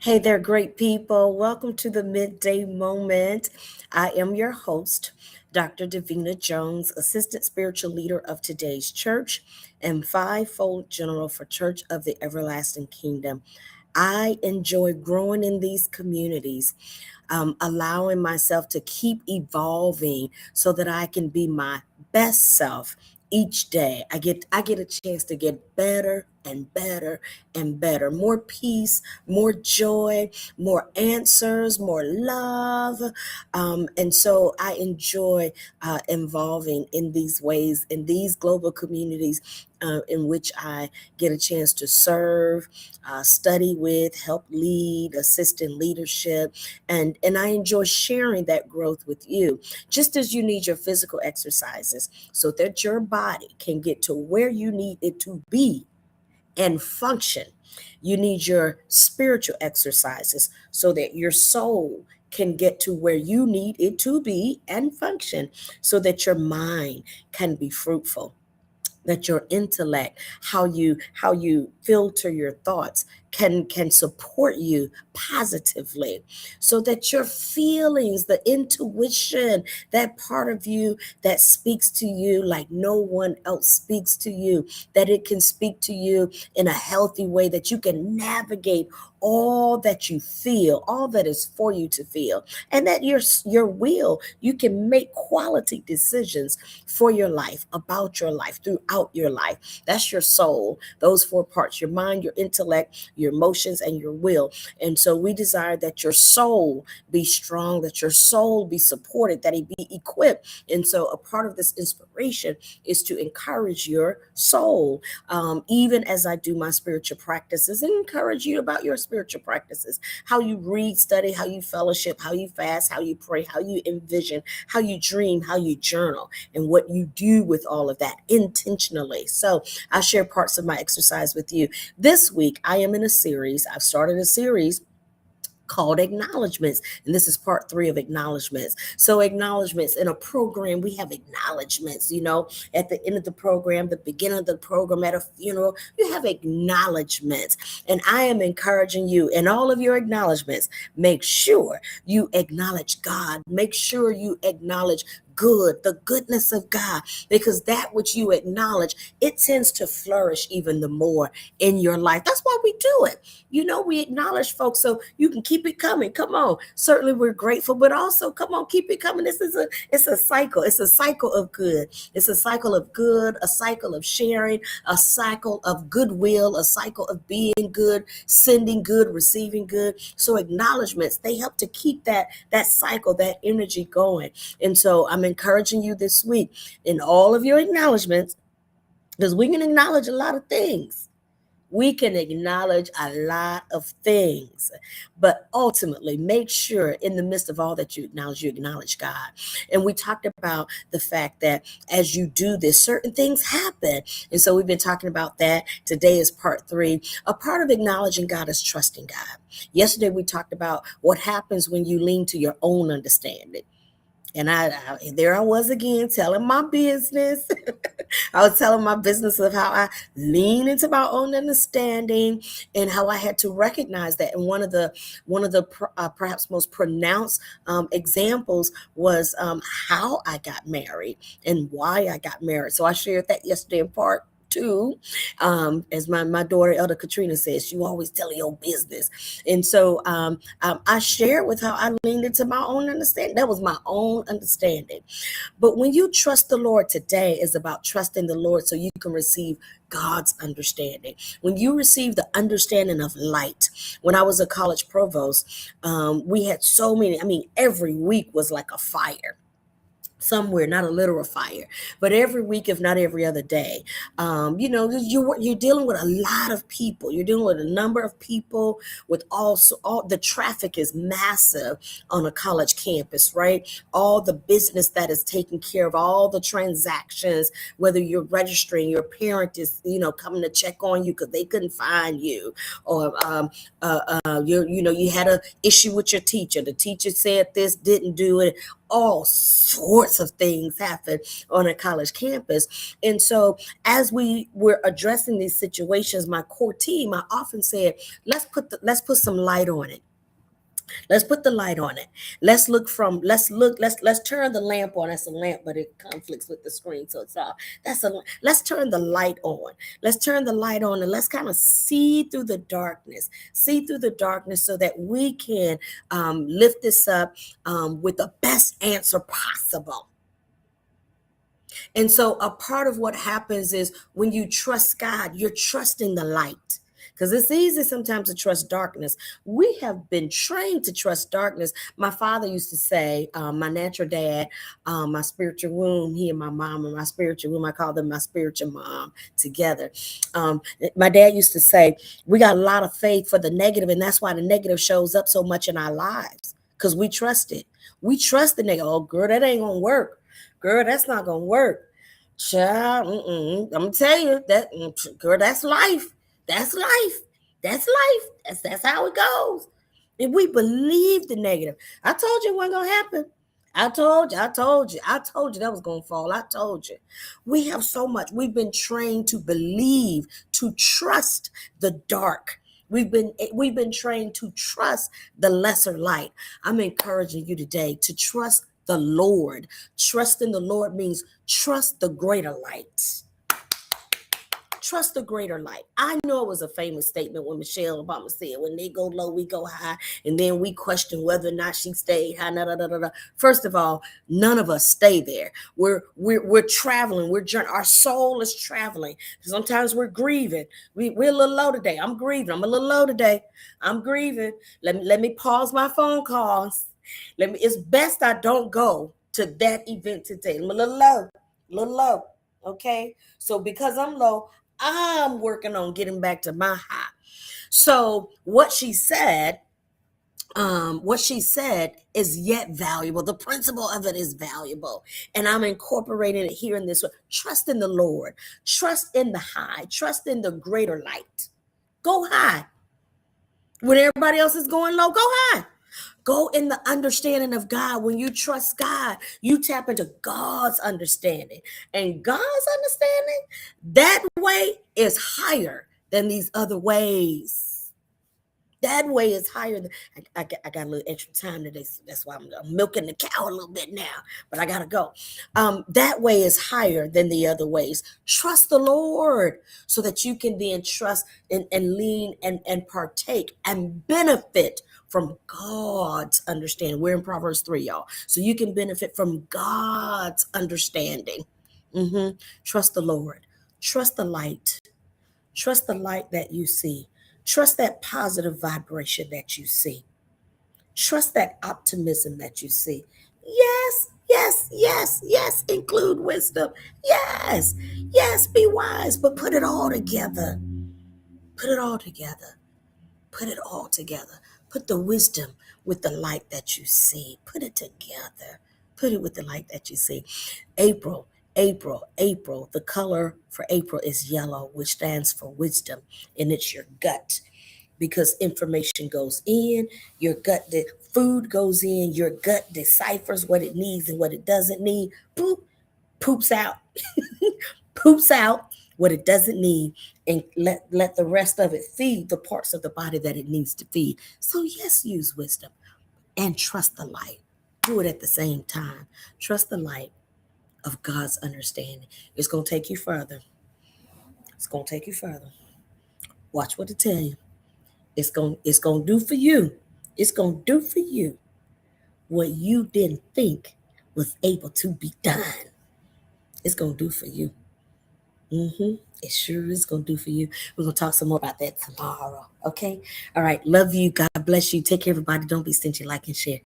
Hey there, great people. Welcome to the Midday Moment. I am your host, Dr. Davina Jones, Assistant Spiritual Leader of today's church and fivefold general for Church of the Everlasting Kingdom. I enjoy growing in these communities, allowing myself to keep evolving so that I can be my best self each day. I get a chance to get better and better and better. More peace, more joy, more answers, more love. And so I enjoy involving in these ways, in these global communities in which I get a chance to serve, study with, help lead, assist in leadership. And I enjoy sharing that growth with you, just as you need your physical exercises so that your body can get to where you need it to be and function. You need your spiritual exercises so that your soul can get to where you need it to be and function, so that your mind can be fruitful, that your intellect, how you filter your thoughts, can support you positively, so that your feelings, the intuition, that part of you that speaks to you like no one else speaks to you, that it can speak to you in a healthy way, that you can navigate all that you feel, all that is for you to feel, and that your will, you can make quality decisions for your life, about your life, throughout your life. That's your soul, those four parts: your mind, your intellect, your emotions, and your will. And so we desire that your soul be strong, that your soul be supported, that it be equipped. And so a part of this inspiration is to encourage your soul, even as I do my spiritual practices, and encourage you about your spiritual practices: how you read, study, how you fellowship, how you fast, how you pray, how you envision, how you dream, how you journal, and what you do with all of that intentionally. So I share parts of my exercise with you. This week, I am in a series. I've started a series called Acknowledgements. And this is part 3 of Acknowledgements. So acknowledgements in a program, we have acknowledgements, at the end of the program, the beginning of the program, at a funeral, you have acknowledgements. And I am encouraging you in all of your acknowledgements, make sure you acknowledge God. Make sure you acknowledge the goodness of God, because that which you acknowledge, it tends to flourish even the more in your life. That's why we do it. We acknowledge folks so you can keep it coming. Come on. Certainly we're grateful, but also come on, keep it coming. It's a cycle. It's a cycle of good. It's a cycle of good, a cycle of sharing, a cycle of goodwill, a cycle of being good, sending good, receiving good. So acknowledgments, they help to keep that cycle, that energy going. And so I'm encouraging you this week in all of your acknowledgments, because we can acknowledge a lot of things. We can acknowledge a lot of things, but ultimately make sure in the midst of all that you acknowledge God. And we talked about the fact that as you do this, certain things happen. And so we've been talking about that. Today is part 3. A part of acknowledging God is trusting God. Yesterday, we talked about what happens when you lean to your own understanding. And there I was again telling my business. I was telling my business of how I lean into my own understanding, and how I had to recognize that. And one of the perhaps most pronounced examples was how I got married and why I got married. So I shared that yesterday in part 2. As my daughter Elder Katrina says, you always tell your business. And so I shared with how I leaned into my own understanding. That was my own understanding. But when you trust the Lord, today is about trusting the Lord so you can receive God's understanding. When you receive the understanding of light. When I was a college provost, we had so many, every week was like a fire somewhere, not a literal fire, but every week, if not every other day. You're dealing with a lot of people. You're dealing with a number of people, with also all the traffic is massive on a college campus, right? All the business that is taken care of, all the transactions, whether you're registering, your parent is, coming to check on you because they couldn't find you, or you had an issue with your teacher. The teacher said this, didn't do it. all sorts of things happen on a college campus. And so as we were addressing these situations, my core team, I often said, let's put some light on it. Let's put the light on it. Let's turn the lamp on. That's a lamp, but it conflicts with the screen, so it's off. Let's turn the light on. Let's turn the light on and let's kind of see through the darkness. See through the darkness so that we can lift this up with the best answer possible. And so a part of what happens is when you trust God, you're trusting the light. Because it's easy sometimes to trust darkness. We have been trained to trust darkness. My father used to say, my natural dad, my spiritual womb, he and my mom and my spiritual womb, I call them my spiritual mom together. My dad used to say, we got a lot of faith for the negative, and that's why the negative shows up so much in our lives, because we trust it. We trust the negative. Oh, girl, that ain't going to work. Girl, that's not going to work. Child, I'm going to tell you, girl, that's life. That's life. That's life. That's how it goes. If we believe the negative, I told you it wasn't going to happen. I told you that was going to fall. I told you. We have so much. We've been trained to believe, to trust the dark. We've been trained to trust the lesser light. I'm encouraging you today to trust the Lord. Trust in the Lord means trust the greater light. Trust the greater light. I know it was a famous statement when Michelle Obama said, when they go low, we go high. And then we question whether or not she stayed high. First of all, none of us stay there. We're traveling. Our soul is traveling. Sometimes we're grieving. We're a little low today. I'm grieving. I'm a little low today. I'm grieving. Let me pause my phone calls. It's best I don't go to that event today. I'm a little low. Okay. So because I'm low, I'm working on getting back to my high. So what she said is yet valuable. The principle of it is valuable. And I'm incorporating it here in this way. Trust in the Lord. Trust in the high. Trust in the greater light. Go high. When everybody else is going low, go high. Go in the understanding of God. When you trust God, you tap into God's understanding. And God's understanding, that way is higher than these other ways. That way is higher than, I got a little extra time today, so that's why I'm milking the cow a little bit now, but I gotta go. That way is higher than the other ways. Trust the Lord so that you can then trust and lean and partake and benefit from God's understanding. We're in Proverbs 3, y'all. So you can benefit from God's understanding. Trust the Lord. Trust the light. Trust the light that you see. Trust that positive vibration that you see. Trust that optimism that you see. Yes. Include wisdom. Yes, be wise, but put it all together. Put it all together. Put it all together. Put the wisdom with the light that you see. Put it together. Put it with the light that you see. April. The color for April is yellow, which stands for wisdom, and it's your gut. Because information goes in, your gut, the food goes in, your gut deciphers what it needs and what it doesn't need. Poops out. Poops out what it doesn't need, and let the rest of it feed the parts of the body that it needs to feed. So yes, use wisdom and trust the light. Do it at the same time. Trust the light of God's understanding. It's going to take you further. It's going to take you further. Watch what it tell you. It's going to do for you. It's going to do for you what you didn't think was able to be done. It's going to do for you. It sure is going to do for you. We're going to talk some more about that tomorrow. Okay? All right. Love you. God bless you. Take care, everybody. Don't be stingy. Like and share.